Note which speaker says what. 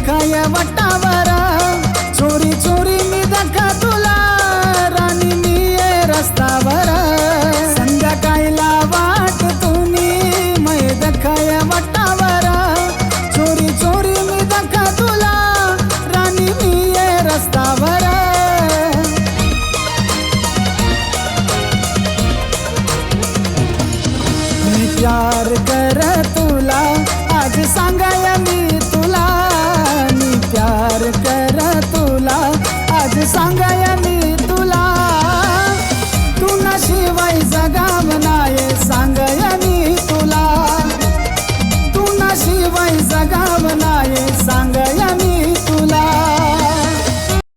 Speaker 1: दखाय वटावर चोरी चोरी मी दखा तुला राणी मी ये रस्त्यावर संध्याकाळीला वाट तुम्ही मै दखाय वटावर चोरी चोरी मी दखा तुला राणी मी ये रस्त्यावर मी प्यार कर तुला आज सांगाय मी तुला मी प्यार कर तुला आज सांगाय